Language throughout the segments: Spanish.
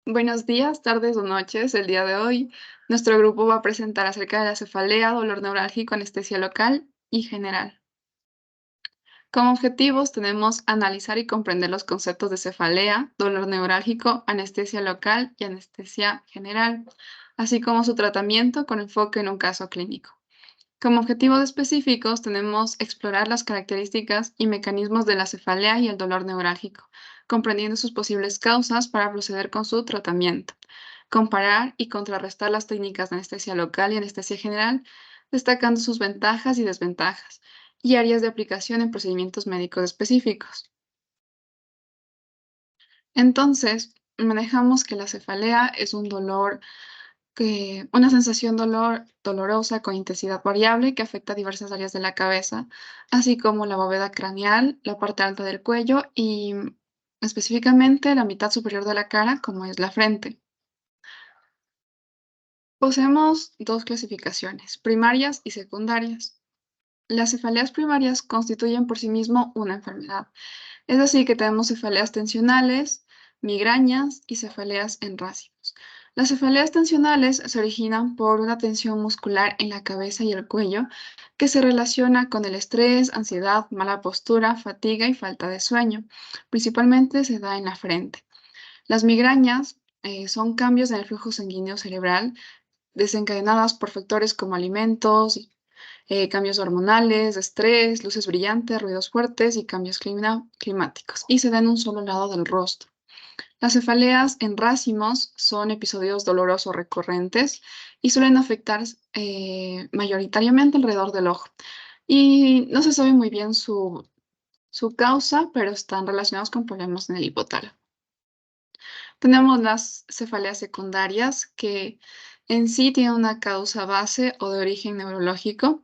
Buenos días, tardes o noches. El día de hoy, nuestro grupo va a presentar acerca de la cefalea, dolor neurálgico, anestesia local y general. Como objetivos tenemos analizar y comprender los conceptos de cefalea, dolor neurálgico, anestesia local y anestesia general, así como su tratamiento con enfoque en un caso clínico. Como objetivos específicos tenemos explorar las características y mecanismos de la cefalea y el dolor neurálgico, comprendiendo sus posibles causas para proceder con su tratamiento. Comparar y contrarrestar las técnicas de anestesia local y anestesia general, destacando sus ventajas y desventajas, y áreas de aplicación en procedimientos médicos específicos. Entonces, manejamos que la cefalea es un dolor una sensación dolorosa con intensidad variable que afecta a diversas áreas de la cabeza, así como la bóveda craneal, la parte alta del cuello y específicamente la mitad superior de la cara, como es la frente. Poseemos dos clasificaciones, primarias y secundarias. Las cefaleas primarias constituyen por sí mismo una enfermedad. Es así que tenemos cefaleas tensionales, migrañas y cefaleas en racimos. Las cefaleas tensionales se originan por una tensión muscular en la cabeza y el cuello que se relaciona con el estrés, ansiedad, mala postura, fatiga y falta de sueño. Principalmente se da en la frente. Las migrañas son cambios en el flujo sanguíneo cerebral desencadenadas por factores como alimentos, cambios hormonales, estrés, luces brillantes, ruidos fuertes y cambios climáticos, y se da en un solo lado del rostro. Las cefaleas en racimos son episodios dolorosos recurrentes y suelen afectar mayoritariamente alrededor del ojo. Y no se sabe muy bien su causa, pero están relacionados con problemas en el hipotálamo. Tenemos las cefaleas secundarias, que en sí tienen una causa base o de origen neurológico.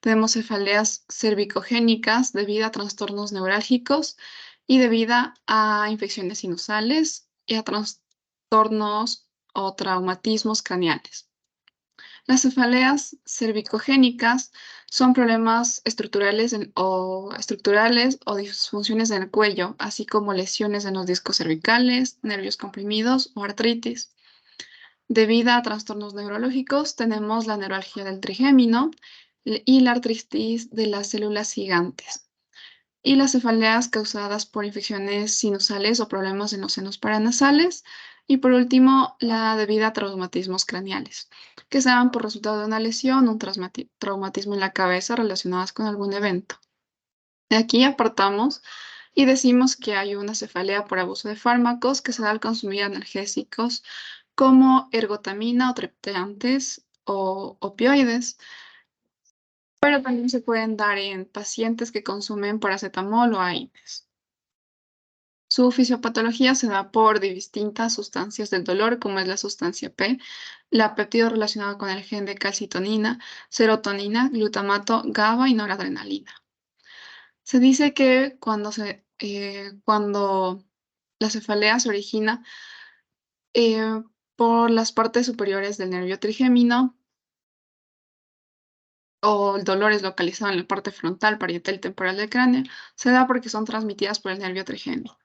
Tenemos cefaleas cervicogénicas debido a trastornos neurálgicos y debido a infecciones sinusales y a trastornos o traumatismos craneales. Las cefaleas cervicogénicas son problemas estructurales o disfunciones en el cuello, así como lesiones en los discos cervicales, nervios comprimidos o artritis. Debido a trastornos neurológicos, tenemos la neuralgia del trigémino y la artritis de las células gigantes, y las cefaleas causadas por infecciones sinusales o problemas en los senos paranasales, y por último, la debida a traumatismos craneales, que se dan por resultado de una lesión o un traumatismo en la cabeza relacionadas con algún evento. De aquí apartamos y decimos que hay una cefalea por abuso de fármacos que se da al consumir analgésicos como ergotamina o triptantes o opioides, pero también se pueden dar en pacientes que consumen paracetamol o AINES. Su fisiopatología se da por distintas sustancias del dolor, como es la sustancia P, la péptido relacionado con el gen de calcitonina, serotonina, glutamato, GABA y noradrenalina. Se dice que cuando la cefalea se origina eh, por las partes superiores del nervio trigémino, o el dolor es localizado en la parte frontal, parietal y temporal del cráneo, se da porque son transmitidas por el nervio trigémino.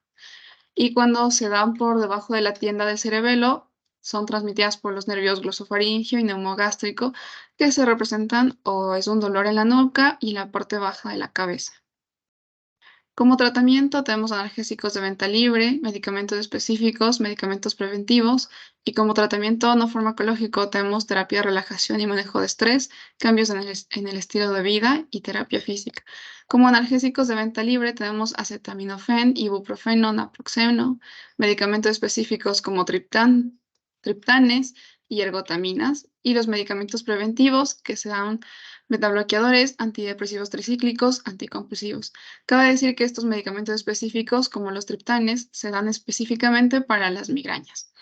Y cuando se dan por debajo de la tienda del cerebelo, son transmitidas por los nervios glosofaringio y neumogástrico, que se representan o es un dolor en la nuca y la parte baja de la cabeza. Como tratamiento tenemos analgésicos de venta libre, medicamentos específicos, medicamentos preventivos, y como tratamiento no farmacológico tenemos terapia de relajación y manejo de estrés, cambios en el estilo de vida y terapia física. Como analgésicos de venta libre tenemos acetaminofén, ibuprofeno, naproxeno, medicamentos específicos como triptanes y ergotaminas, y los medicamentos preventivos que se dan metabloqueadores, antidepresivos tricíclicos, anticompulsivos. Cabe decir que estos medicamentos específicos, como los triptanes, se dan específicamente para las migrañas,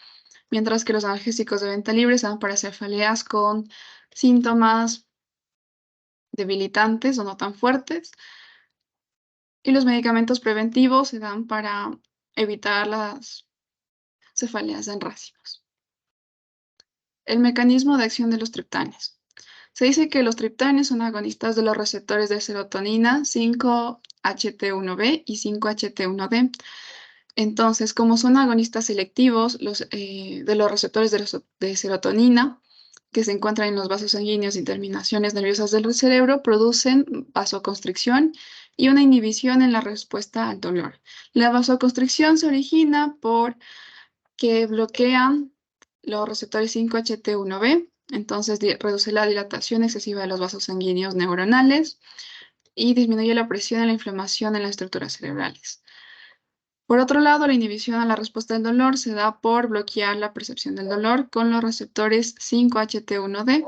mientras que los analgésicos de venta libre se dan para cefaleas con síntomas debilitantes o no tan fuertes, y los medicamentos preventivos se dan para evitar las cefaleas en racimos. El mecanismo de acción de los triptanes. Se dice que los triptanes son agonistas de los receptores de serotonina 5-HT1B y 5-HT1D. Entonces, como son agonistas selectivos de los receptores de serotonina, que se encuentran en los vasos sanguíneos y terminaciones nerviosas del cerebro, producen vasoconstricción y una inhibición en la respuesta al dolor. La vasoconstricción se origina por que bloquean los receptores 5-HT1B, entonces reduce la dilatación excesiva de los vasos sanguíneos neuronales y disminuye la presión y la inflamación en las estructuras cerebrales. Por otro lado, la inhibición a la respuesta del dolor se da por bloquear la percepción del dolor con los receptores 5-HT1D.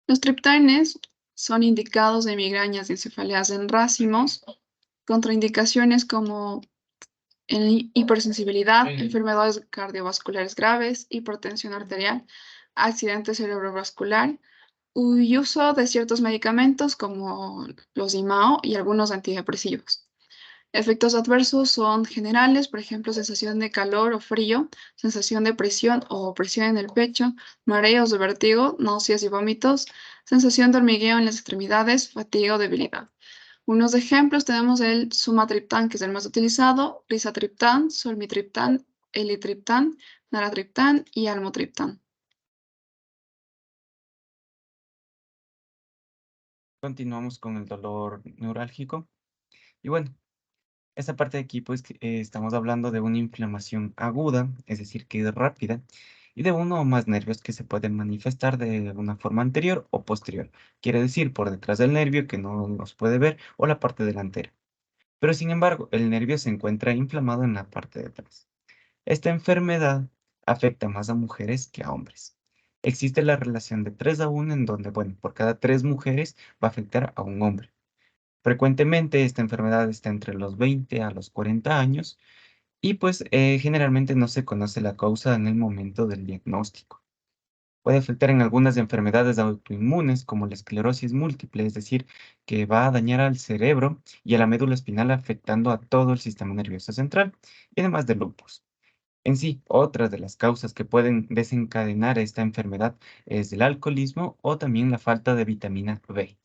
Los triptanes son indicados de migrañas y cefaleas en racimos, contraindicaciones como en hipersensibilidad, enfermedades cardiovasculares graves, hipertensión arterial, accidente cerebrovascular y uso de ciertos medicamentos como los IMAO y algunos antidepresivos. Efectos adversos son generales, por ejemplo, sensación de calor o frío, sensación de presión o opresión en el pecho, mareos o vértigo, náuseas y vómitos, sensación de hormigueo en las extremidades, fatiga o debilidad. Unos ejemplos tenemos el sumatriptán, que es el más utilizado, rizatriptán, solmitriptán, elitriptán, naratriptán y almotriptán. Continuamos con el dolor neurálgico. Y bueno, esta parte de aquí, pues, estamos hablando de una inflamación aguda, es decir, que es rápida, y de uno o más nervios que se pueden manifestar de una forma anterior o posterior. Quiere decir, por detrás del nervio que no nos puede ver o la parte delantera. Pero sin embargo, el nervio se encuentra inflamado en la parte de atrás. Esta enfermedad afecta más a mujeres que a hombres. Existe la relación de 3 a 1 en donde, bueno, por cada 3 mujeres va a afectar a un hombre. Frecuentemente esta enfermedad está entre los 20 a los 40 años y pues generalmente no se conoce la causa en el momento del diagnóstico. Puede afectar en algunas enfermedades autoinmunes como la esclerosis múltiple, es decir, que va a dañar al cerebro y a la médula espinal afectando a todo el sistema nervioso central y además del lupus. En sí, otras de las causas que pueden desencadenar esta enfermedad es el alcoholismo o también la falta de vitamina B.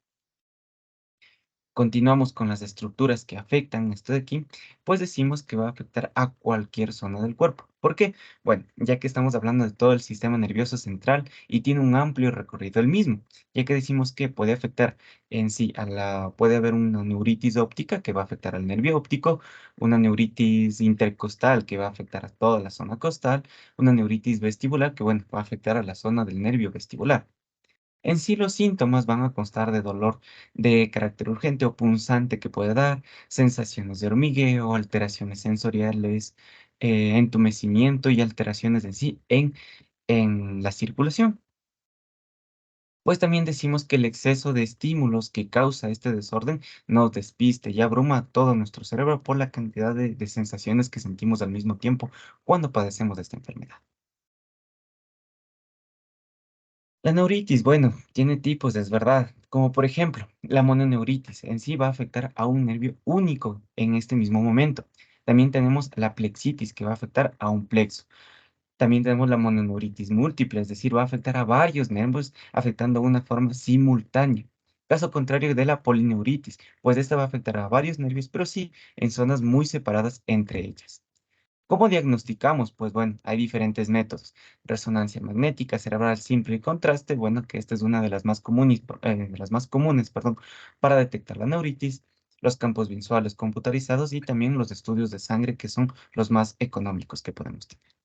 Continuamos con las estructuras que afectan esto de aquí, pues decimos que va a afectar a cualquier zona del cuerpo. ¿Por qué? Bueno, ya que estamos hablando de todo el sistema nervioso central y tiene un amplio recorrido el mismo, ya que decimos que puede afectar en sí puede haber una neuritis óptica que va a afectar al nervio óptico, una neuritis intercostal que va a afectar a toda la zona costal, una neuritis vestibular que, bueno, va a afectar a la zona del nervio vestibular. En sí, los síntomas van a constar de dolor de carácter urgente o punzante que puede dar, sensaciones de hormigueo, alteraciones sensoriales, entumecimiento y alteraciones en sí en la circulación. Pues también decimos que el exceso de estímulos que causa este desorden nos despiste y abruma a todo nuestro cerebro por la cantidad de sensaciones que sentimos al mismo tiempo cuando padecemos de esta enfermedad. La neuritis, bueno, tiene tipos, es verdad, como por ejemplo, la mononeuritis en sí va a afectar a un nervio único en este mismo momento. También tenemos la plexitis que va a afectar a un plexo. También tenemos la mononeuritis múltiple, es decir, va a afectar a varios nervios afectando de una forma simultánea. Caso contrario de la polineuritis, pues esta va a afectar a varios nervios, pero sí en zonas muy separadas entre ellas. ¿Cómo diagnosticamos? Pues bueno, hay diferentes métodos. Resonancia magnética cerebral simple y contraste, bueno, que esta es una de las más comunes, perdón, para detectar la neuritis, los campos visuales computarizados y también los estudios de sangre, que son los más económicos que podemos tener.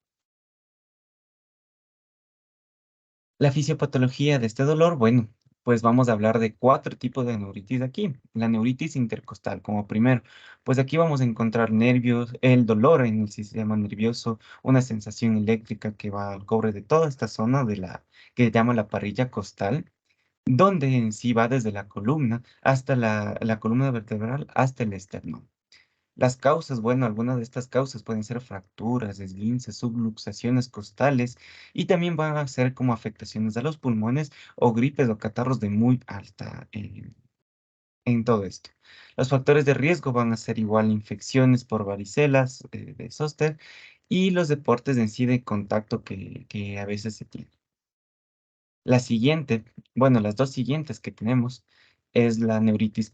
La fisiopatología de este dolor, bueno, pues vamos a hablar de 4 tipos de neuritis aquí. La neuritis intercostal como primero, pues aquí vamos a encontrar nervios, el dolor en el sistema nervioso, una sensación eléctrica que va al cobre de toda esta zona que se llama la parrilla costal, donde en sí va desde la columna hasta la columna vertebral hasta el esternón. Las causas, bueno, algunas de estas causas pueden ser fracturas, esguinces, subluxaciones costales y también van a ser como afectaciones a los pulmones o gripes o catarros de muy alta en todo esto. Los factores de riesgo van a ser igual infecciones por varicelas de zóster y los deportes en sí de contacto que a veces se tienen. La siguiente, bueno, las dos siguientes que tenemos es la neuritis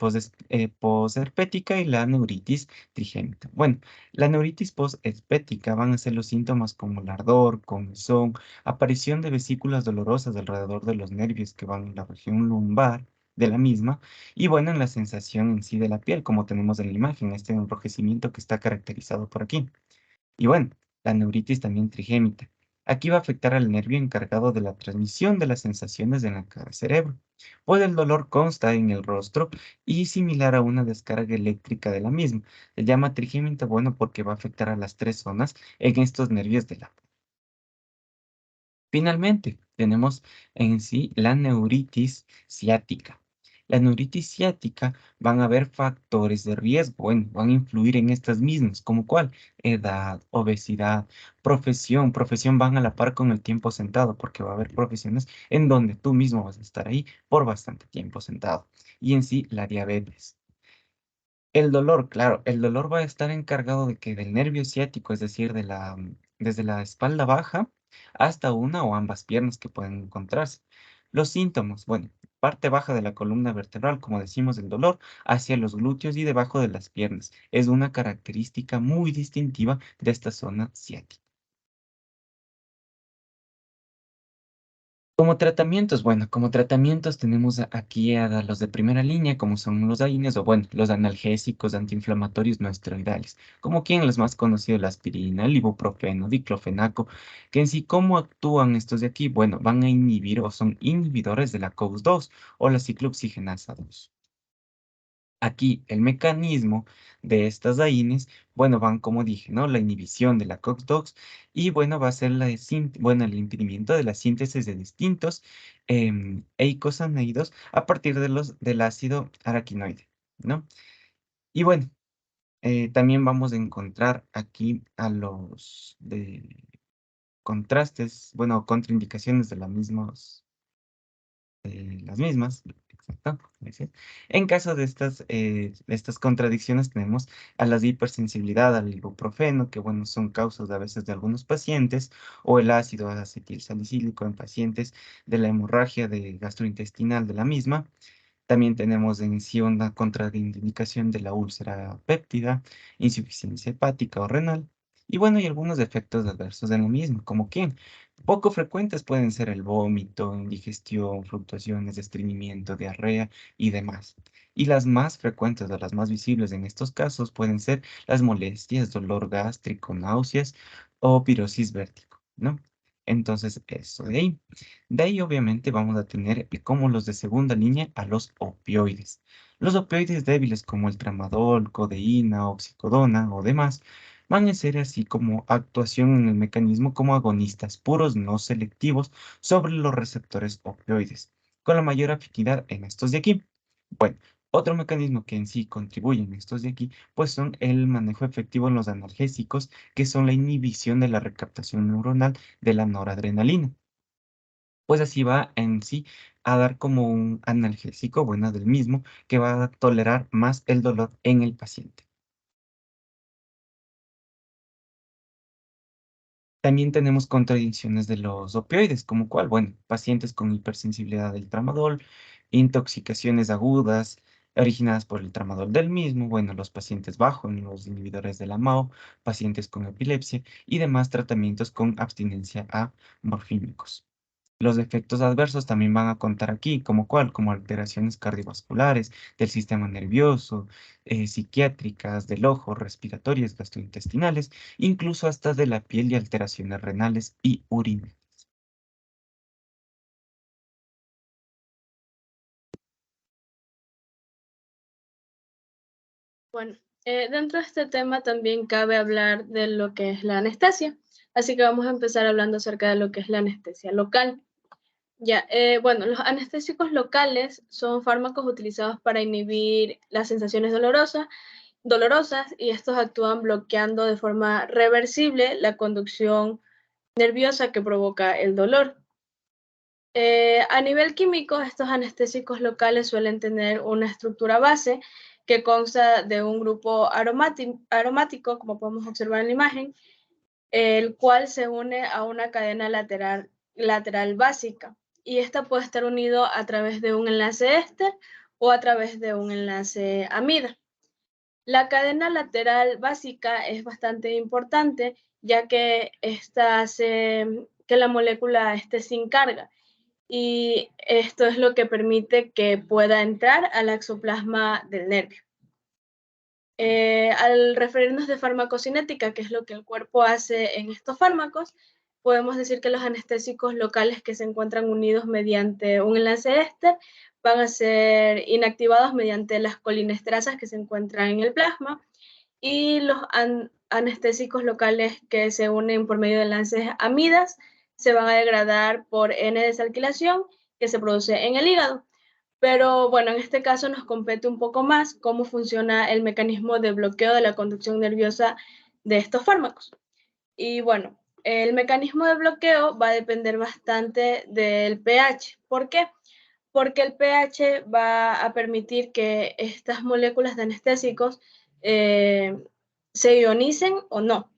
posherpética y la neuritis trigémita. Bueno, la neuritis posherpética van a ser los síntomas como el ardor, comezón, aparición de vesículas dolorosas alrededor de los nervios que van en la región lumbar de la misma, y bueno, en la sensación en sí de la piel, como tenemos en la imagen, este enrojecimiento que está caracterizado por aquí. Y bueno, la neuritis también trigémita. Aquí va a afectar al nervio encargado de la transmisión de las sensaciones en cada cerebro. Pues el dolor consta en el rostro y similar a una descarga eléctrica de la misma. Se llama trigémita, bueno, porque va a afectar a las tres zonas en estos nervios de la. Finalmente, tenemos en sí la neuritis ciática. La neuritis ciática van a haber factores de riesgo, bueno, van a influir en estas mismas, como cuál, edad, obesidad, profesión. Profesión van a la par con el tiempo sentado, porque va a haber profesiones en donde tú mismo vas a estar ahí por bastante tiempo sentado. Y en sí, la diabetes. El dolor, claro, el dolor va a estar encargado de que del nervio ciático, es decir, desde la espalda baja hasta una o ambas piernas que pueden encontrarse. Los síntomas, bueno, parte baja de la columna vertebral, como decimos, el dolor, hacia los glúteos y debajo de las piernas. Es una característica muy distintiva de esta zona ciática. Como tratamientos, bueno, como tratamientos tenemos aquí a los de primera línea, como son los AINES, o bueno, los analgésicos antiinflamatorios no esteroidales, como quien los más conocidos, la aspirina, el ibuprofeno, diclofenaco, que en sí, ¿cómo actúan estos de aquí? Bueno, van a inhibir o son inhibidores de la COX-2 o la ciclooxigenasa 2. Aquí el mecanismo de estas AINES, bueno, van como dije, ¿no? La inhibición de la COX-2 y bueno, va a ser bueno, el impedimento de la síntesis de distintos eicosanoides a partir del ácido araquinoide, ¿no? Y bueno, también vamos a encontrar aquí a los de contrastes, bueno, contraindicaciones de las mismas, exacto, gracias. En caso de estas contradicciones, tenemos a la hipersensibilidad al ibuprofeno, que bueno, son causas a veces de algunos pacientes, o el ácido acetilsalicílico en pacientes de la hemorragia gastrointestinal de la misma. También tenemos en sí una contraindicación de la úlcera péptida, insuficiencia hepática o renal. Y bueno, y algunos efectos adversos de lo mismo, como que poco frecuentes pueden ser el vómito, indigestión, fluctuaciones, estreñimiento, diarrea y demás. Y las más frecuentes o las más visibles en estos casos pueden ser las molestias, dolor gástrico, náuseas o pirosis vértigo, ¿no? Entonces, eso de ahí. De ahí obviamente vamos a tener como los de segunda línea a los opioides. Los opioides débiles como el tramadol, codeína, oxicodona o demás van a ser así como actuación en el mecanismo como agonistas puros no selectivos sobre los receptores opioides, con la mayor afinidad en estos de aquí. Bueno, otro mecanismo que en sí contribuye en estos de aquí, pues son el manejo efectivo en los analgésicos, que son la inhibición de la recaptación neuronal de la noradrenalina, pues así va en sí a dar como un analgésico, bueno, del mismo, que va a tolerar más el dolor en el paciente. También tenemos contradicciones de los opioides, como cuál, bueno, pacientes con hipersensibilidad del tramadol, intoxicaciones agudas originadas por el tramadol del mismo, bueno, los pacientes bajo en los inhibidores de la MAO, pacientes con epilepsia y demás tratamientos con abstinencia a morfínicos. Los efectos adversos también van a contar aquí, como cuál, como alteraciones cardiovasculares, del sistema nervioso, psiquiátricas, del ojo, respiratorias, gastrointestinales, incluso hasta de la piel y alteraciones renales y urina. Bueno, dentro de este tema también cabe hablar de lo que es la anestesia, así que vamos a empezar hablando acerca de lo que es la anestesia local. Ya, bueno, los anestésicos locales son fármacos utilizados para inhibir las sensaciones dolorosas y estos actúan bloqueando de forma reversible la conducción nerviosa que provoca el dolor. A nivel químico, estos anestésicos locales suelen tener una estructura base que consta de un grupo aromático, como podemos observar en la imagen, el cual se une a una cadena lateral básica. Y esta puede estar unido a través de un enlace éster o a través de un enlace amida. La cadena lateral básica es bastante importante, ya que esta hace que la molécula esté sin carga, y esto es lo que permite que pueda entrar al exoplasma del nervio. Al referirnos de farmacocinética, que es lo que el cuerpo hace en estos fármacos, podemos decir que los anestésicos locales que se encuentran unidos mediante un enlace éster van a ser inactivados mediante las colinesterasas que se encuentran en el plasma, y los anestésicos locales que se unen por medio de enlaces amidas se van a degradar por N-desalquilación que se produce en el hígado. Pero bueno, en este caso nos compete un poco más cómo funciona el mecanismo de bloqueo de la conducción nerviosa de estos fármacos. Y bueno, el mecanismo de bloqueo va a depender bastante del pH. ¿Por qué? Porque el pH va a permitir que estas moléculas de anestésicos se ionicen o no,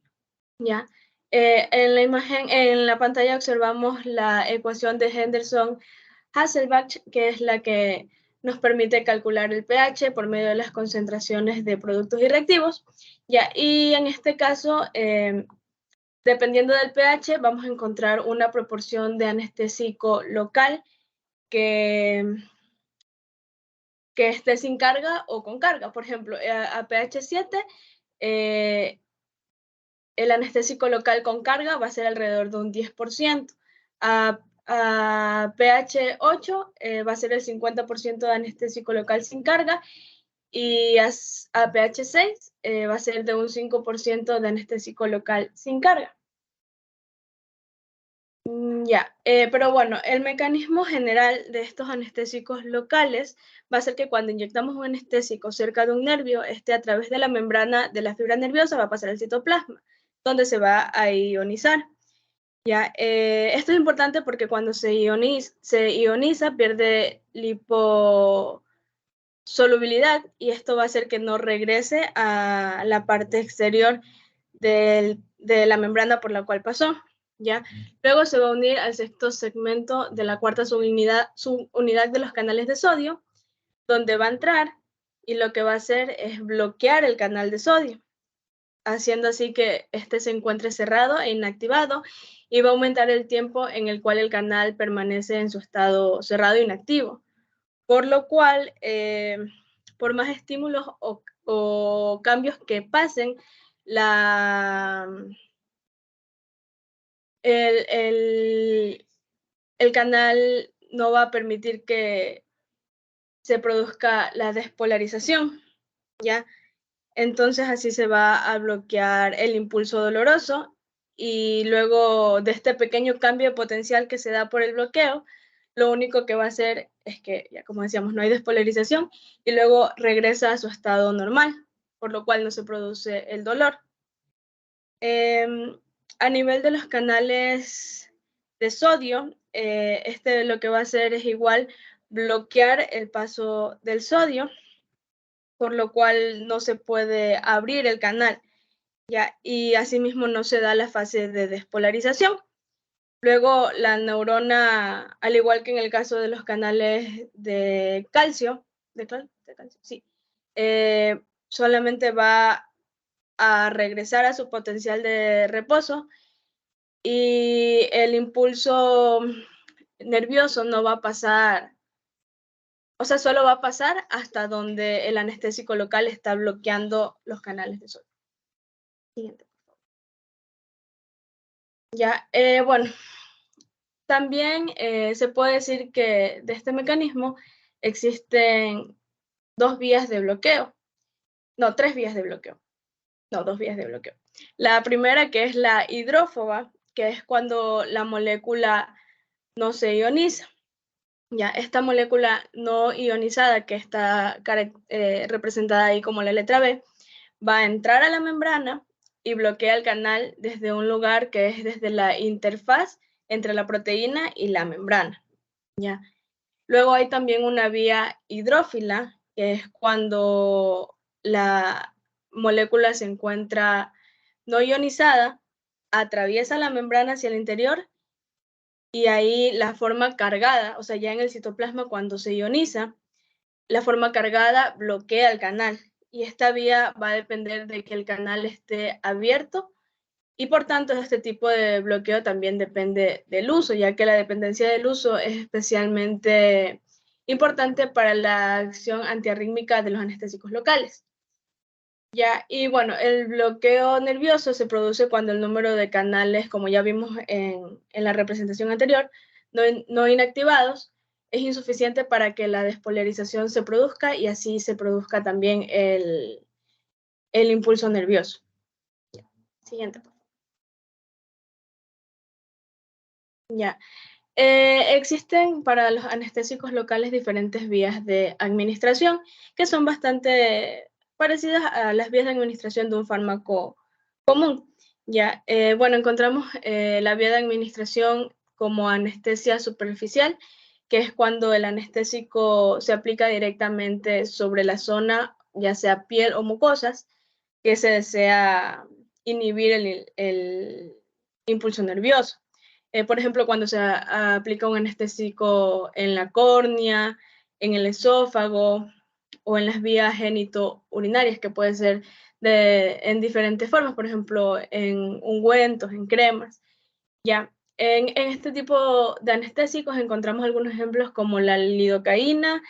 ¿ya? En la imagen, en la pantalla observamos la ecuación de Henderson-Hasselbalch, que es la que nos permite calcular el pH por medio de las concentraciones de productos y reactivos, ¿ya? Y en este caso, dependiendo del pH, vamos a encontrar una proporción de anestésico local que esté sin carga o con carga. Por ejemplo, a pH 7, el anestésico local con carga va a ser alrededor de un 10%. A pH 8 va a ser el 50% de anestésico local sin carga, y a pH 6 va a ser de un 5% de anestésico local sin carga. Ya, pero bueno, el mecanismo general de estos anestésicos locales va a ser que cuando inyectamos un anestésico cerca de un nervio, a través de la membrana de la fibra nerviosa va a pasar al citoplasma, donde se va a ionizar. Ya, esto es importante porque cuando se ioniza pierde liposolubilidad, y esto va a hacer que no regrese a la parte exterior de la membrana por la cual pasó. ¿Ya? Luego se va a unir al sexto segmento de la cuarta subunidad de los canales de sodio, donde va a entrar, y lo que va a hacer es bloquear el canal de sodio, haciendo así que este se encuentre cerrado e inactivado, y va a aumentar el tiempo en el cual el canal permanece en su estado cerrado e inactivo, por lo cual, por más estímulos o cambios que pasen, el canal no va a permitir que se produzca la despolarización, ¿ya? Entonces así se va a bloquear el impulso doloroso, y luego de este pequeño cambio de potencial que se da por el bloqueo, lo único que va a hacer es que, ya como decíamos, no hay despolarización, y luego regresa a su estado normal, por lo cual no se produce el dolor. A nivel de los canales de sodio, lo que va a hacer es igual bloquear el paso del sodio, por lo cual no se puede abrir el canal, ¿ya? Y asimismo no se da la fase de despolarización. Luego la neurona, al igual que en el caso de los canales de calcio, sí, solamente va a regresar a su potencial de reposo, y el impulso nervioso no va a pasar, o sea, solo va a pasar hasta donde el anestésico local está bloqueando los canales de sodio. Siguiente, por favor. Ya, bueno, también se puede decir que de este mecanismo existen tres vías de bloqueo. No, dos vías de bloqueo. La primera, que es la hidrófoba, que es cuando la molécula no se ioniza. Ya, esta molécula no ionizada, que está representada ahí como la letra B, va a entrar a la membrana y bloquea el canal desde un lugar que es desde la interfaz entre la proteína y la membrana. ¿Ya? Luego hay también una vía hidrófila, que es cuando la molécula se encuentra no ionizada, atraviesa la membrana hacia el interior, y ahí la forma cargada, o sea, ya en el citoplasma cuando se ioniza, la forma cargada bloquea el canal y esta vía va a depender de que el canal esté abierto y por tanto este tipo de bloqueo también depende del uso, ya que la dependencia del uso es especialmente importante para la acción antiarrítmica de los anestésicos locales. Ya, y bueno, el bloqueo nervioso se produce cuando el número de canales, como ya vimos en la representación anterior, no inactivados, es insuficiente para que la despolarización se produzca y así se produzca también el impulso nervioso. Siguiente. Ya. Existen para los anestésicos locales diferentes vías de administración que son bastante parecidas a las vías de administración de un fármaco común. Ya, bueno, encontramos la vía de administración como anestesia superficial, que es cuando el anestésico se aplica directamente sobre la zona, ya sea piel o mucosas, que se desea inhibir el impulso nervioso. Por ejemplo, cuando se aplica un anestésico en la córnea, en el esófago o en las vías genitourinarias, que puede ser en diferentes formas, por ejemplo, en ungüentos, en cremas. Ya. En este tipo de anestésicos encontramos algunos ejemplos como la lidocaína,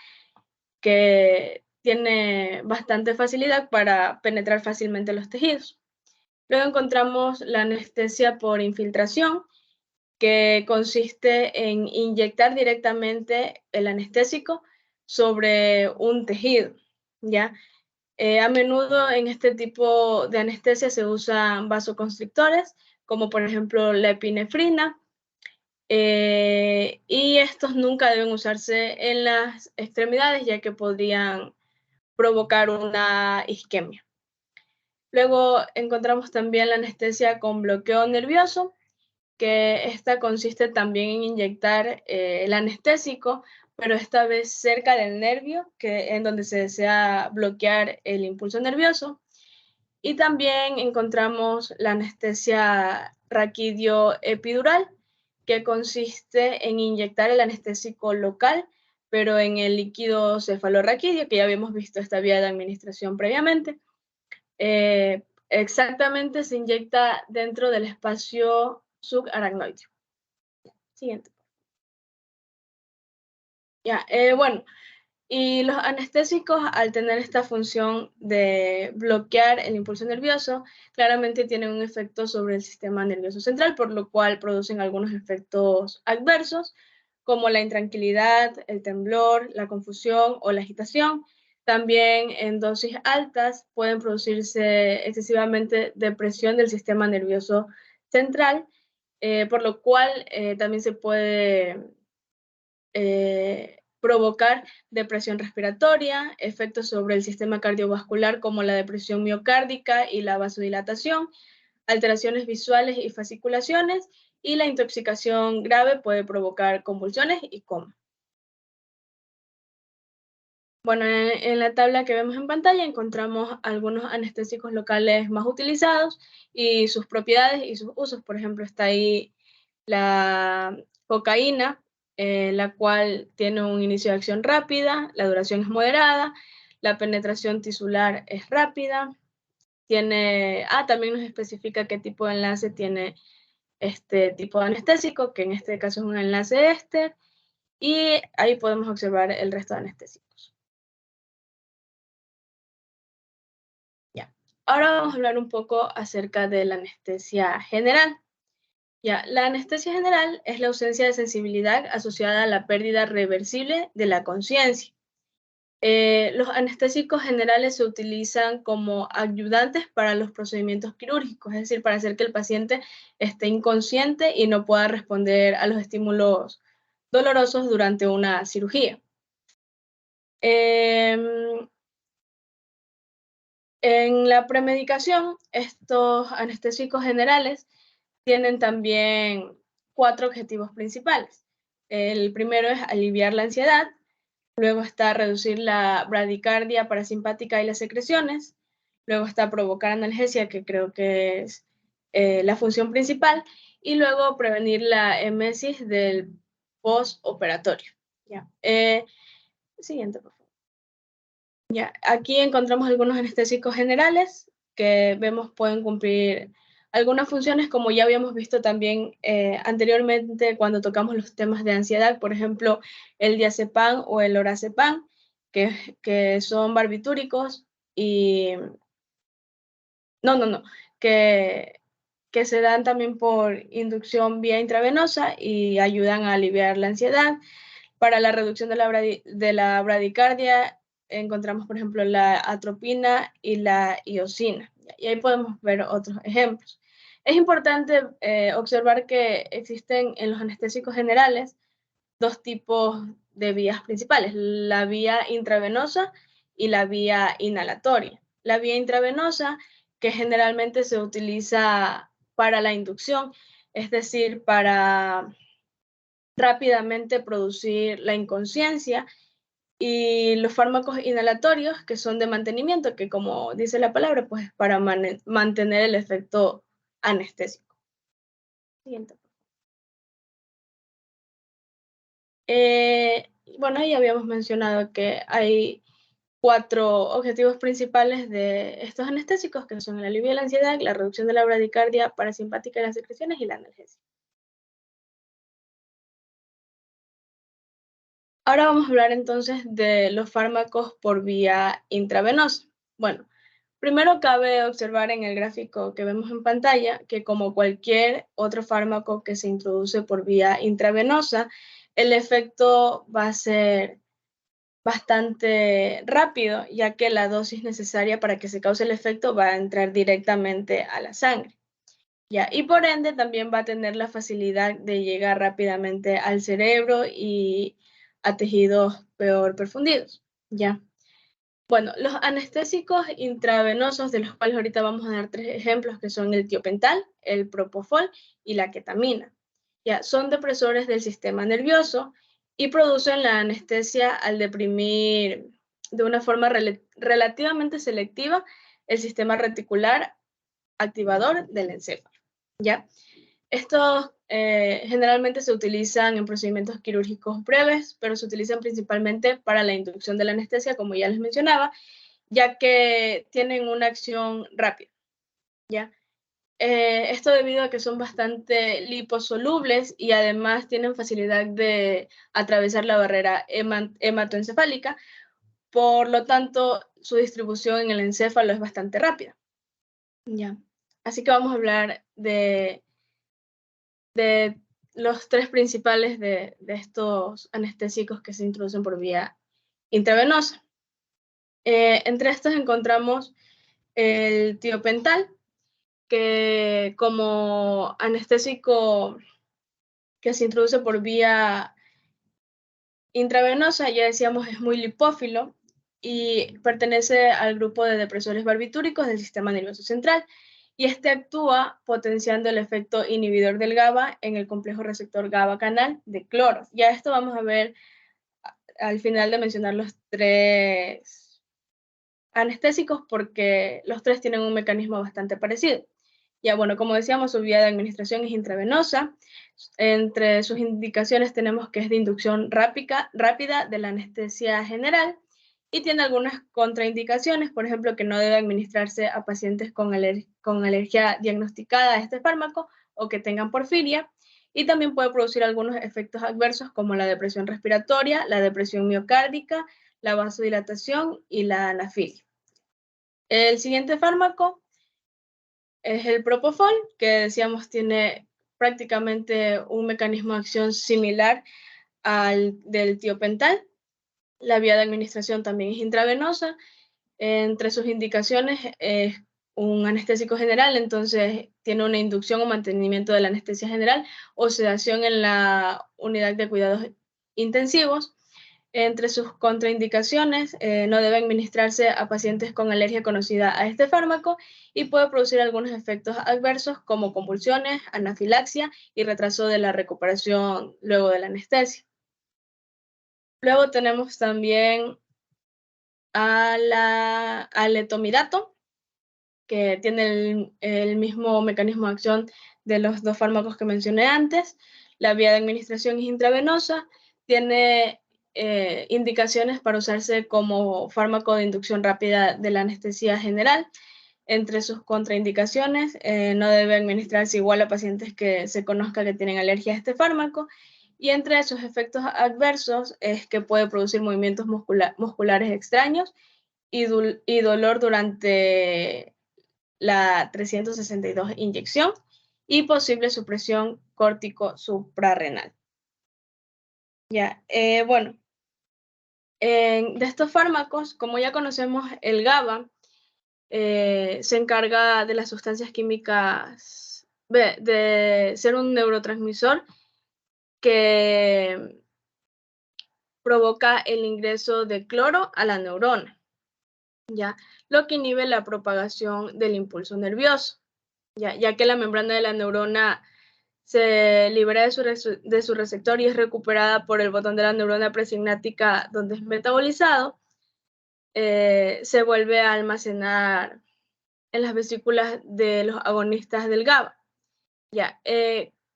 que tiene bastante facilidad para penetrar fácilmente los tejidos. Luego encontramos la anestesia por infiltración, que consiste en inyectar directamente el anestésico sobre un tejido, ¿ya? A menudo en este tipo de anestesia se usan vasoconstrictores, como por ejemplo la epinefrina, y estos nunca deben usarse en las extremidades, ya que podrían provocar una isquemia. Luego encontramos también la anestesia con bloqueo nervioso, que esta consiste también en inyectar el anestésico, pero esta vez cerca del nervio, en donde se desea bloquear el impulso nervioso. Y también encontramos la anestesia raquidioepidural, que consiste en inyectar el anestésico local, pero en el líquido cefalorraquídeo, que ya habíamos visto esta vía de administración previamente. Exactamente se inyecta dentro del espacio subaracnoideo. Siguiente. Ya, bueno, y los anestésicos, al tener esta función de bloquear el impulso nervioso, claramente tienen un efecto sobre el sistema nervioso central, por lo cual producen algunos efectos adversos, como la intranquilidad, el temblor, la confusión o la agitación. También en dosis altas pueden producirse excesivamente depresión del sistema nervioso central, por lo cual también se puede provocar depresión respiratoria, efectos sobre el sistema cardiovascular como la depresión miocárdica y la vasodilatación, alteraciones visuales y fasciculaciones, y la intoxicación grave puede provocar convulsiones y coma. Bueno, en la tabla que vemos en pantalla encontramos algunos anestésicos locales más utilizados y sus propiedades y sus usos. Por ejemplo, está ahí la cocaína, la cual tiene un inicio de acción rápida, la duración es moderada, la penetración tisular es rápida, también nos especifica qué tipo de enlace tiene este tipo de anestésico, que en este caso es un enlace éster, y ahí podemos observar el resto de anestésicos. Ya. Ahora vamos a hablar un poco acerca de la anestesia general. Ya, la anestesia general es la ausencia de sensibilidad asociada a la pérdida reversible de la conciencia. Los anestésicos generales se utilizan como ayudantes para los procedimientos quirúrgicos, es decir, para hacer que el paciente esté inconsciente y no pueda responder a los estímulos dolorosos durante una cirugía. En la premedicación, estos anestésicos generales tienen también 4 objetivos principales. El primero es aliviar la ansiedad, luego está reducir la bradicardia parasimpática y las secreciones, luego está provocar analgesia, que creo que es la función principal, y luego prevenir la emesis del postoperatorio. Ya. Siguiente, por favor. Ya, aquí encontramos algunos anestésicos generales que vemos pueden cumplir algunas funciones, como ya habíamos visto también anteriormente cuando tocamos los temas de ansiedad, por ejemplo, el diazepam o el lorazepam, que son barbitúricos y que se dan también por inducción vía intravenosa y ayudan a aliviar la ansiedad. Para la reducción de la bradicardia encontramos, por ejemplo, la atropina y la iosina. Y ahí podemos ver otros ejemplos. Es importante observar que existen en los anestésicos generales dos tipos de vías principales, la vía intravenosa y la vía inhalatoria. La vía intravenosa, que generalmente se utiliza para la inducción, es decir, para rápidamente producir la inconsciencia, y los fármacos inhalatorios, que son de mantenimiento, que como dice la palabra, pues para mantener el efecto anestésico. Siguiente. Bueno, ya habíamos mencionado que hay 4 objetivos principales de estos anestésicos, que son el alivio de la ansiedad, la reducción de la bradicardia parasimpática y las secreciones y la analgesia. Ahora vamos a hablar entonces de los fármacos por vía intravenosa. Bueno, primero cabe observar en el gráfico que vemos en pantalla que como cualquier otro fármaco que se introduce por vía intravenosa, el efecto va a ser bastante rápido, ya que la dosis necesaria para que se cause el efecto va a entrar directamente a la sangre. ¿Ya? Y por ende también va a tener la facilidad de llegar rápidamente al cerebro y a tejidos peor perfundidos. ¿Ya? Bueno, los anestésicos intravenosos, de los cuales ahorita vamos a dar 3 ejemplos, que son el tiopental, el propofol y la ketamina. ¿Ya? Son depresores del sistema nervioso y producen la anestesia al deprimir de una forma relativamente selectiva el sistema reticular activador del encéfalo. ¿Ya? Estos generalmente se utilizan en procedimientos quirúrgicos breves, pero se utilizan principalmente para la inducción de la anestesia, como ya les mencionaba, ya que tienen una acción rápida. ¿Ya? Esto debido a que son bastante liposolubles y además tienen facilidad de atravesar la barrera hematoencefálica, por lo tanto, su distribución en el encéfalo es bastante rápida. ¿Ya? Así que vamos a hablar de los 3 principales de estos anestésicos que se introducen por vía intravenosa. Entre estos encontramos el tiopental, que como anestésico que se introduce por vía intravenosa, ya decíamos, es muy lipófilo y pertenece al grupo de depresores barbitúricos del sistema nervioso central. Y este actúa potenciando el efecto inhibidor del GABA en el complejo receptor GABA canal de cloro. Ya esto vamos a ver al final de mencionar los 3 anestésicos, porque los 3 tienen un mecanismo bastante parecido. Ya bueno, como decíamos, su vía de administración es intravenosa. Entre sus indicaciones tenemos que es de inducción rápida de la anestesia general y tiene algunas contraindicaciones, por ejemplo, que no debe administrarse a pacientes con alergia diagnosticada a este fármaco o que tengan porfiria, y también puede producir algunos efectos adversos como la depresión respiratoria, la depresión miocárdica, la vasodilatación y la anafilia. El siguiente fármaco es el propofol, que decíamos tiene prácticamente un mecanismo de acción similar al del tiopental. La vía de administración también es intravenosa. Entre sus indicaciones es un anestésico general, entonces tiene una inducción o mantenimiento de la anestesia general o sedación en la unidad de cuidados intensivos. Entre sus contraindicaciones, no debe administrarse a pacientes con alergia conocida a este fármaco y puede producir algunos efectos adversos como convulsiones, anafilaxia y retraso de la recuperación luego de la anestesia. Luego tenemos también al etomidato, que tiene el mismo mecanismo de acción de los 2 fármacos que mencioné antes. La vía de administración es intravenosa, tiene indicaciones para usarse como fármaco de inducción rápida de la anestesia general. Entre sus contraindicaciones, no debe administrarse igual a pacientes que se conozca que tienen alergia a este fármaco, y entre sus efectos adversos es que puede producir movimientos musculares extraños y dolor durante la 362 inyección y posible supresión córtico suprarrenal. Ya, bueno, de estos fármacos, como ya conocemos, el GABA se encarga de las sustancias químicas, de ser un neurotransmisor que provoca el ingreso de cloro a la neurona, ¿ya? Lo que inhibe la propagación del impulso nervioso, ya que la membrana de la neurona se libera de su receptor y es recuperada por el botón de la neurona presináptica donde es metabolizado, se vuelve a almacenar en las vesículas de los agonistas del GABA.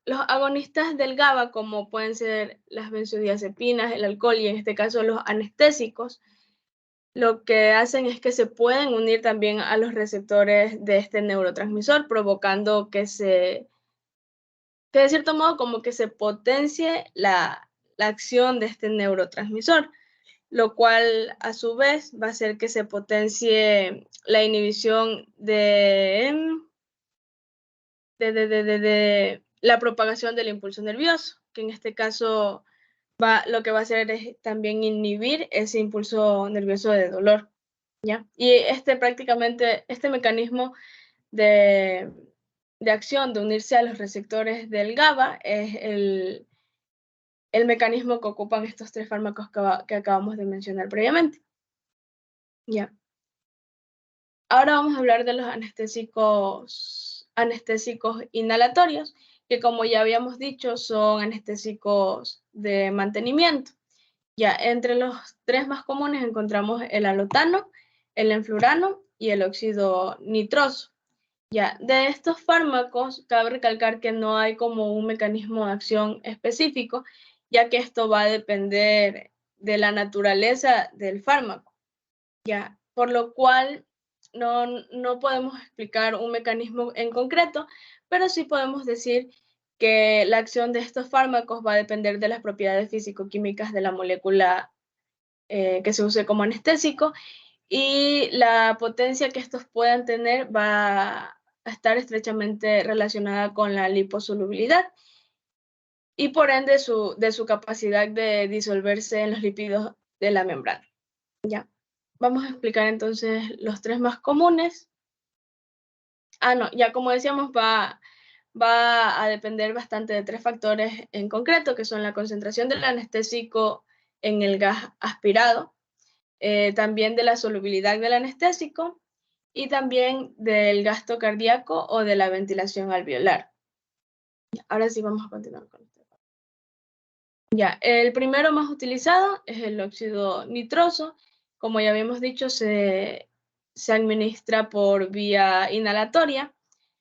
Los agonistas del GABA, como pueden ser las benzodiazepinas, el alcohol y en este caso los anestésicos, lo que hacen es que se pueden unir también a los receptores de este neurotransmisor, provocando que de cierto modo como que se potencie la acción de este neurotransmisor, lo cual a su vez va a hacer que se potencie la inhibición de la propagación del impulso nervioso, que en este caso lo que va a hacer es también inhibir ese impulso nervioso de dolor, ¿ya? Y prácticamente este mecanismo de acción de unirse a los receptores del GABA es el mecanismo que ocupan estos tres fármacos que acabamos de mencionar previamente. Ya. Ahora vamos a hablar de los anestésicos inhalatorios, que como ya habíamos dicho, son anestésicos de mantenimiento. Ya, entre los tres más comunes encontramos el alotano, el enflurano y el óxido nitroso. Ya, de estos fármacos, cabe recalcar que no hay como un mecanismo de acción específico, ya que esto va a depender de la naturaleza del fármaco. Ya, por lo cual no podemos explicar un mecanismo en concreto, pero sí podemos decir que la acción de estos fármacos va a depender de las propiedades físico-químicas de la molécula que se use como anestésico, y la potencia que estos puedan tener va a estar estrechamente relacionada con la liposolubilidad y por ende de su capacidad de disolverse en los lípidos de la membrana. Ya. Vamos a explicar entonces los tres más comunes. Ya como decíamos, va a depender bastante de tres factores en concreto, que son la concentración del anestésico en el gas aspirado, también de la solubilidad del anestésico y también del gasto cardíaco o de la ventilación alveolar. Ahora sí vamos a continuar con esto. Ya, el primero más utilizado es el óxido nitroso. Como ya habíamos dicho, se administra por vía inhalatoria.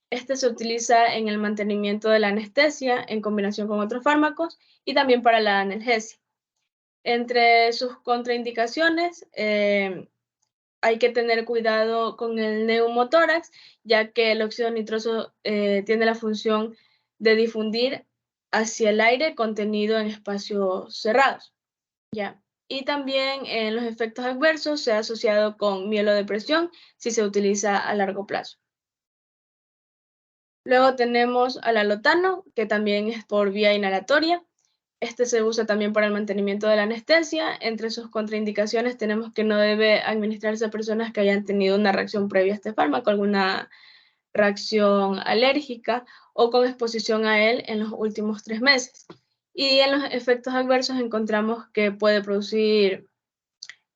Este se utiliza en el mantenimiento de la anestesia en combinación con otros fármacos y también para la analgesia. Entre sus contraindicaciones, hay que tener cuidado con el neumotórax, ya que el óxido nitroso tiene la función de difundir hacia el aire contenido en espacios cerrados. ¿Ya? Y también en los efectos adversos se ha asociado con mielodepresión si se utiliza a largo plazo. Luego tenemos al alotano, que también es por vía inhalatoria. Este se usa también para el mantenimiento de la anestesia. Entre sus contraindicaciones tenemos que no debe administrarse a personas que hayan tenido una reacción previa a este fármaco, alguna reacción alérgica o con exposición a él en los últimos 3 meses. Y en los efectos adversos encontramos que puede producir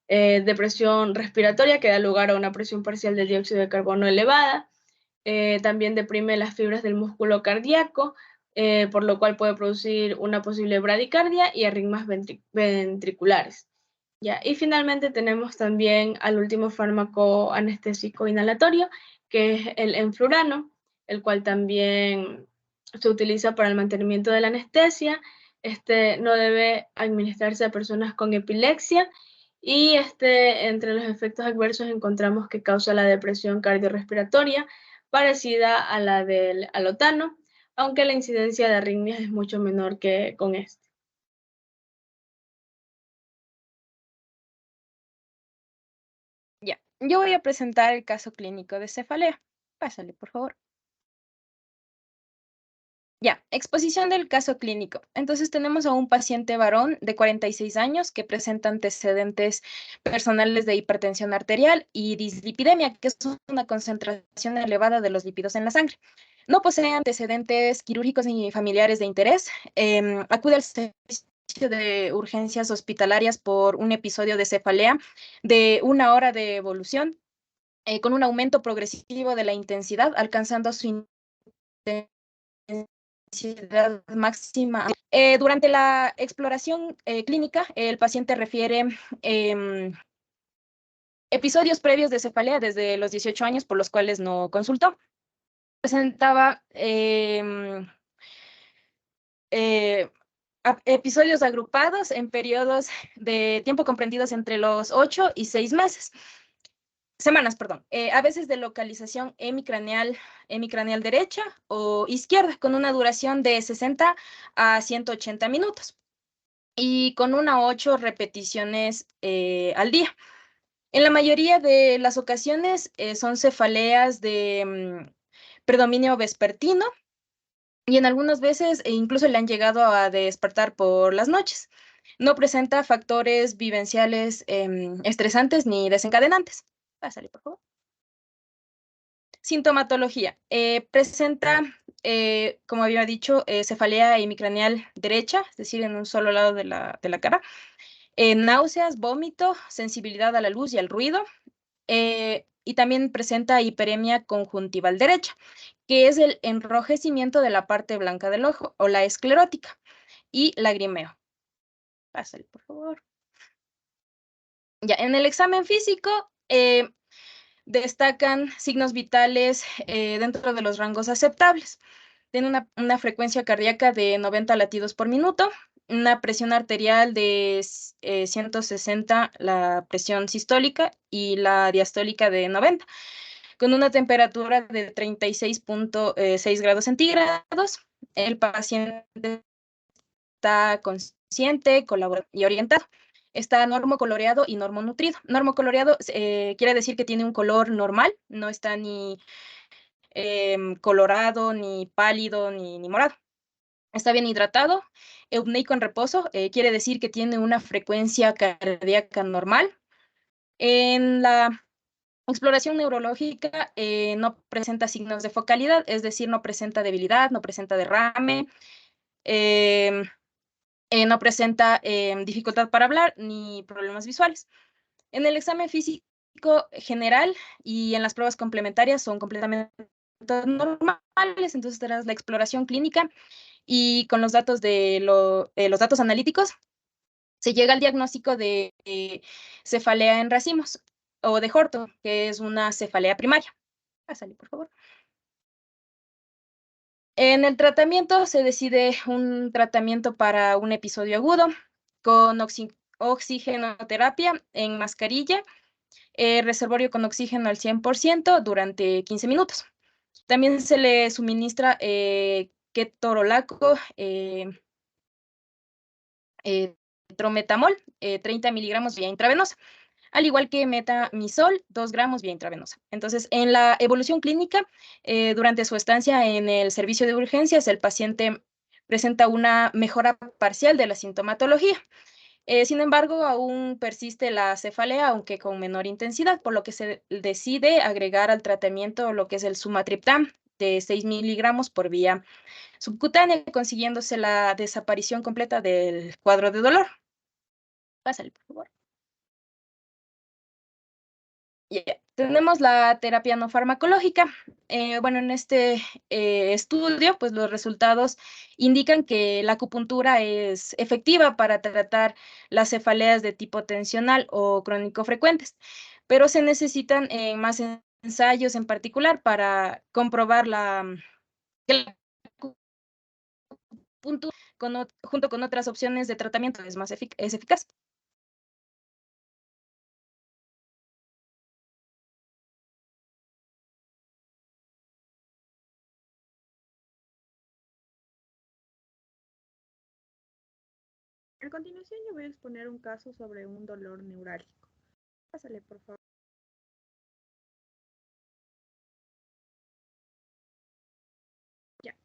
depresión respiratoria, que da lugar a una presión parcial de dióxido de carbono elevada. También deprime las fibras del músculo cardíaco, por lo cual puede producir una posible bradicardia y arritmias ventriculares. ¿Ya? Y finalmente tenemos también al último fármaco anestésico inhalatorio, que es el enflurano, el cual también se utiliza para el mantenimiento de la anestesia no debe administrarse a personas con epilepsia y entre los efectos adversos encontramos que causa la depresión cardiorrespiratoria parecida a la del alotano, aunque la incidencia de arritmias es mucho menor que con este. Ya, yo voy a presentar el caso clínico de cefalea. Pásale, por favor. Ya, exposición del caso clínico. Entonces tenemos a un paciente varón de 46 años que presenta antecedentes personales de hipertensión arterial y dislipidemia, que es una concentración elevada de los lípidos en la sangre. No posee antecedentes quirúrgicos ni familiares de interés. Acude al servicio de urgencias hospitalarias por un episodio de cefalea de 1 hora de evolución, con un aumento progresivo de la intensidad, alcanzando su intensidad máxima. Durante la exploración clínica, el paciente refiere episodios previos de cefalea desde los 18 años por los cuales no consultó. Presentaba episodios agrupados en periodos de tiempo comprendidos entre los 8 y 6 meses. Semanas, perdón, a veces de localización hemicraneal derecha o izquierda, con una duración de 60 a 180 minutos y con 1 a 8 repeticiones al día. En la mayoría de las ocasiones son cefaleas de predominio vespertino y en algunas veces incluso le han llegado a despertar por las noches. No presenta factores vivenciales estresantes ni desencadenantes. Pásale, por favor. Sintomatología. Presenta, como había dicho, cefalea hemicraneal derecha, es decir, en un solo lado de la cara. Náuseas, vómito, sensibilidad a la luz y al ruido. Y también presenta hiperemia conjuntival derecha, que es el enrojecimiento de la parte blanca del ojo o la esclerótica, y lagrimeo. Pásale, por favor. Ya, en el examen físico, destacan signos vitales dentro de los rangos aceptables. Tiene una frecuencia cardíaca de 90 latidos por minuto, una presión arterial de 160, la presión sistólica, y la diastólica de 90, con una temperatura de 36.6 grados centígrados. El paciente está consciente, colaborador y orientado. Está normocoloreado y normonutrido. Normocoloreado quiere decir que tiene un color normal, no está ni colorado, ni pálido, ni morado. Está bien hidratado. Eupneico en reposo quiere decir que tiene una frecuencia cardíaca normal. En la exploración neurológica no presenta signos de focalidad, es decir, no presenta debilidad, no presenta derrame, no presenta dificultad para hablar ni problemas visuales. En el examen físico general y en las pruebas complementarias son completamente normales, entonces tras la exploración clínica y con los datos los datos analíticos se llega al diagnóstico de cefalea en racimos o de Horton, que es una cefalea primaria. Pásale, por favor. En el tratamiento se decide un tratamiento para un episodio agudo con oxigenoterapia en mascarilla, reservorio con oxígeno al 100% durante 15 minutos. También se le suministra ketorolaco, trometamol, 30 miligramos vía intravenosa, al igual que metamisol, 2 gramos vía intravenosa. Entonces, en la evolución clínica, durante su estancia en el servicio de urgencias, el paciente presenta una mejora parcial de la sintomatología. Sin embargo, aún persiste la cefalea, aunque con menor intensidad, por lo que se decide agregar al tratamiento lo que es el sumatriptan de 6 miligramos por vía subcutánea, consiguiéndose la desaparición completa del cuadro de dolor. Pásale, por favor. Yeah. Tenemos la terapia no farmacológica. Bueno, en este estudio, pues los resultados indican que la acupuntura es efectiva para tratar las cefaleas de tipo tensional o crónico frecuentes, pero se necesitan más ensayos en particular para comprobar que la junto con otras opciones de tratamiento es eficaz. A continuación yo voy a exponer un caso sobre un dolor neurálgico. Pásale, por favor. Ya.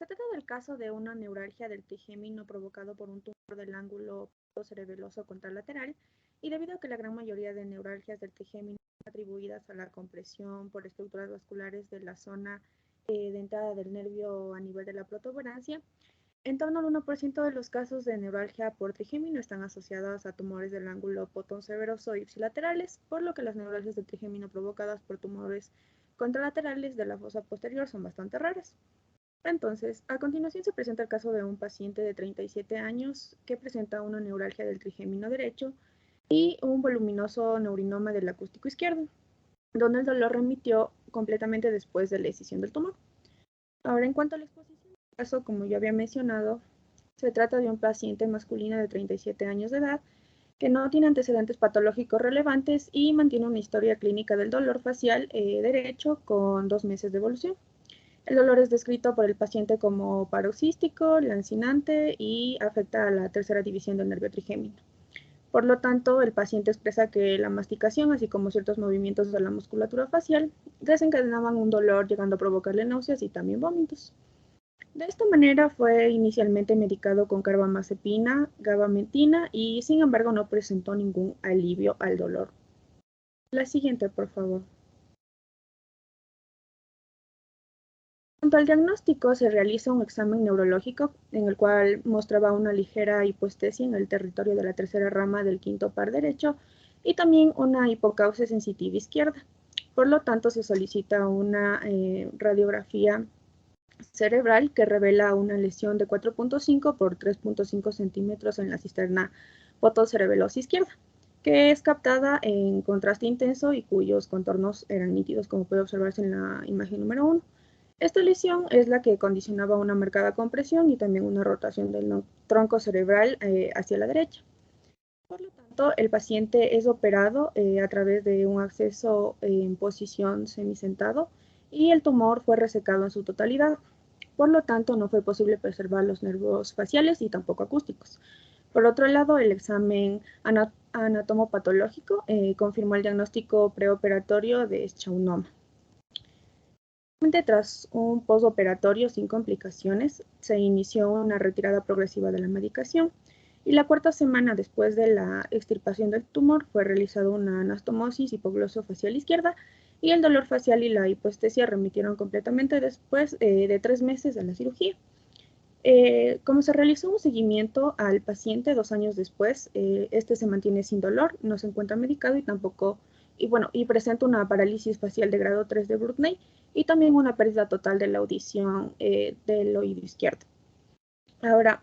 Se trata del caso de una neuralgia del trigémino provocado por un tumor del ángulo cerebeloso contralateral, y debido a que la gran mayoría de neuralgias del trigémino están atribuidas a la compresión por estructuras vasculares de la zona de entrada del nervio a nivel de la protuberancia, en torno al 1% de los casos de neuralgia por trigémino están asociados a tumores del ángulo potonseveroso ipsilaterales, por lo que las neuralgias del trigémino provocadas por tumores contralaterales de la fosa posterior son bastante raras. Entonces, a continuación se presenta el caso de un paciente de 37 años que presenta una neuralgia del trigémino derecho y un voluminoso neurinoma del acústico izquierdo, donde el dolor remitió completamente después de la escisión del tumor. Ahora, en cuanto a la exposición del caso, como ya había mencionado, se trata de un paciente masculino de 37 años de edad que no tiene antecedentes patológicos relevantes y mantiene una historia clínica del dolor facial derecho con 2 meses de evolución. El dolor es descrito por el paciente como paroxístico, lancinante y afecta a la tercera división del nervio trigémino. Por lo tanto, el paciente expresa que la masticación, así como ciertos movimientos de la musculatura facial, desencadenaban un dolor, llegando a provocarle náuseas y también vómitos. De esta manera fue inicialmente medicado con carbamazepina, gabapentina y sin embargo no presentó ningún alivio al dolor. La siguiente, por favor. Junto al diagnóstico se realiza un examen neurológico en el cual mostraba una ligera hipoestesia en el territorio de la tercera rama del quinto par derecho y también una hipocausia sensitiva izquierda. Por lo tanto, se solicita una radiografía cerebral que revela una lesión de 4.5 por 3.5 centímetros en la cisterna potocerebelosa izquierda, que es captada en contraste intenso y cuyos contornos eran nítidos, como puede observarse en la imagen número 1. Esta lesión es la que condicionaba una marcada compresión y también una rotación del tronco cerebral hacia la derecha. Por lo tanto, el paciente es operado a través de un acceso en posición semisentado y el tumor fue resecado en su totalidad. Por lo tanto, no fue posible preservar los nervios faciales y tampoco acústicos. Por otro lado, el examen anatomopatológico confirmó el diagnóstico preoperatorio de schwannoma. Tras un postoperatorio sin complicaciones, se inició una retirada progresiva de la medicación y la cuarta semana después de la extirpación del tumor fue realizada una anastomosis hipoglosofacial izquierda y el dolor facial y la hipoestesia remitieron completamente después de 3 meses de la cirugía. Como se realizó un seguimiento al paciente 2 años después, este se mantiene sin dolor, no se encuentra medicado y presenta una parálisis facial de grado 3 de Broughton y también una pérdida total de la audición del oído izquierdo. Ahora,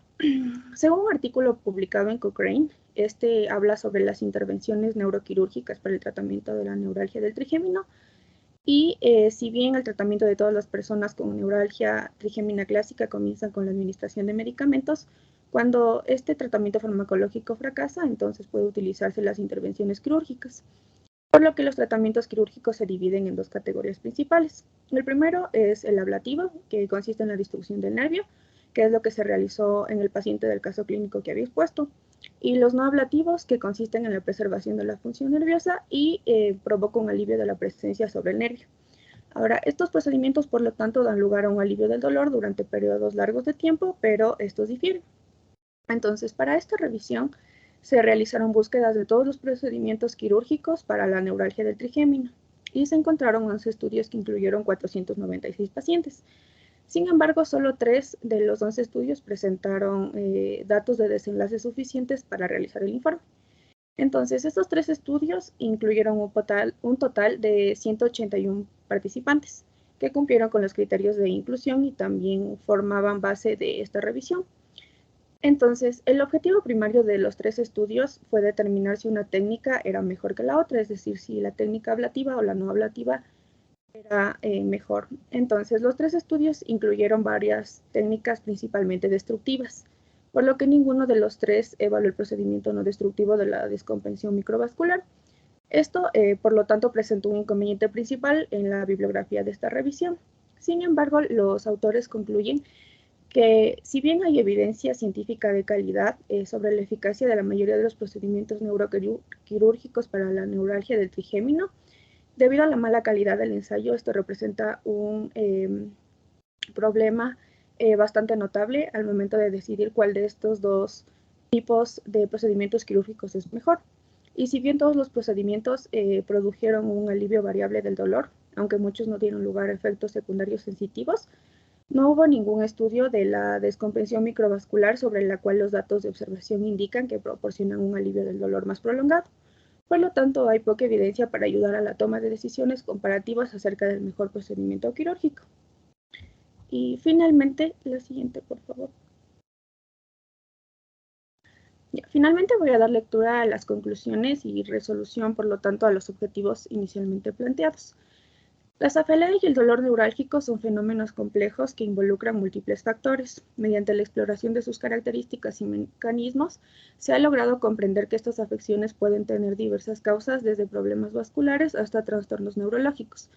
según un artículo publicado en Cochrane, este habla sobre las intervenciones neuroquirúrgicas para el tratamiento de la neuralgia del trigémino y si bien el tratamiento de todas las personas con neuralgia trigémina clásica comienza con la administración de medicamentos, cuando este tratamiento farmacológico fracasa, entonces puede utilizarse las intervenciones quirúrgicas. Por lo que los tratamientos quirúrgicos se dividen en 2 categorías principales. El primero es el ablativo, que consiste en la destrucción del nervio, que es lo que se realizó en el paciente del caso clínico que había expuesto, y los no ablativos, que consisten en la preservación de la función nerviosa y provoca un alivio de la presencia sobre el nervio. Ahora, estos procedimientos, por lo tanto, dan lugar a un alivio del dolor durante periodos largos de tiempo, pero estos difieren. Entonces, para esta revisión, se realizaron búsquedas de todos los procedimientos quirúrgicos para la neuralgia del trigémino y se encontraron 11 estudios que incluyeron 496 pacientes. Sin embargo, solo 3 de los 11 estudios presentaron datos de desenlace suficientes para realizar el informe. Entonces, estos 3 estudios incluyeron un total de 181 participantes que cumplieron con los criterios de inclusión y también formaban base de esta revisión. Entonces, el objetivo primario de los 3 estudios fue determinar si una técnica era mejor que la otra, es decir, si la técnica ablativa o la no ablativa era mejor. Entonces, los 3 estudios incluyeron varias técnicas principalmente destructivas, por lo que ninguno de los 3 evaluó el procedimiento no destructivo de la descompresión microvascular. Esto, por lo tanto, presentó un inconveniente principal en la bibliografía de esta revisión. Sin embargo, los autores concluyen que si bien hay evidencia científica de calidad sobre la eficacia de la mayoría de los procedimientos neuroquirúrgicos para la neuralgia del trigémino, debido a la mala calidad del ensayo, esto representa un problema bastante notable al momento de decidir cuál de estos 2 tipos de procedimientos quirúrgicos es mejor. Y si bien todos los procedimientos produjeron un alivio variable del dolor, aunque muchos no dieron lugar a efectos secundarios sensitivos, no hubo ningún estudio de la descompresión microvascular sobre la cual los datos de observación indican que proporcionan un alivio del dolor más prolongado. Por lo tanto, hay poca evidencia para ayudar a la toma de decisiones comparativas acerca del mejor procedimiento quirúrgico. Y finalmente, la siguiente, por favor. Finalmente voy a dar lectura a las conclusiones y resolución, por lo tanto, a los objetivos inicialmente planteados. La cefalea y el dolor neurálgico son fenómenos complejos que involucran múltiples factores. Mediante la exploración de sus características y mecanismos, se ha logrado comprender que estas afecciones pueden tener diversas causas, desde problemas vasculares hasta trastornos neurológicos.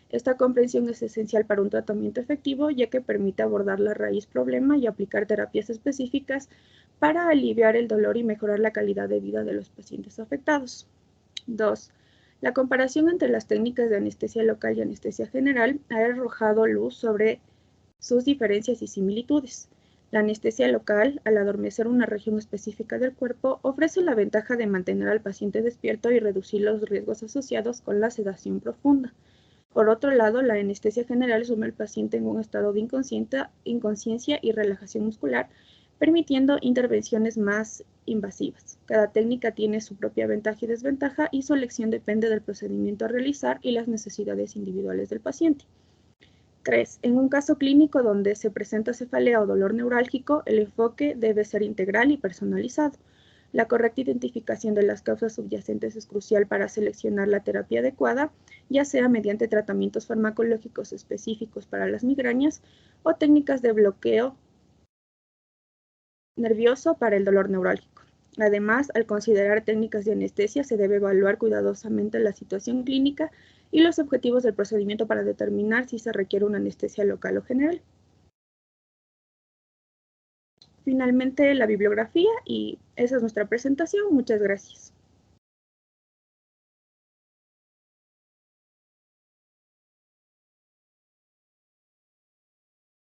Esta comprensión es esencial para un tratamiento efectivo, ya que permite abordar la raíz problema y aplicar terapias específicas para aliviar el dolor y mejorar la calidad de vida de los pacientes afectados. 2. La comparación entre las técnicas de anestesia local y anestesia general ha arrojado luz sobre sus diferencias y similitudes. La anestesia local, al adormecer una región específica del cuerpo, ofrece la ventaja de mantener al paciente despierto y reducir los riesgos asociados con la sedación profunda. Por otro lado, la anestesia general sume al paciente en un estado de inconsciencia y relajación muscular, permitiendo intervenciones más invasivas. Cada técnica tiene su propia ventaja y desventaja, y su elección depende del procedimiento a realizar y las necesidades individuales del paciente. 3. En un caso clínico donde se presenta cefalea o dolor neurálgico, el enfoque debe ser integral y personalizado. La correcta identificación de las causas subyacentes es crucial para seleccionar la terapia adecuada, ya sea mediante tratamientos farmacológicos específicos para las migrañas o técnicas de bloqueo nervioso para el dolor neurálgico. Además, al considerar técnicas de anestesia, se debe evaluar cuidadosamente la situación clínica y los objetivos del procedimiento para determinar si se requiere una anestesia local o general. Finalmente, la bibliografía, y esa es nuestra presentación. Muchas gracias.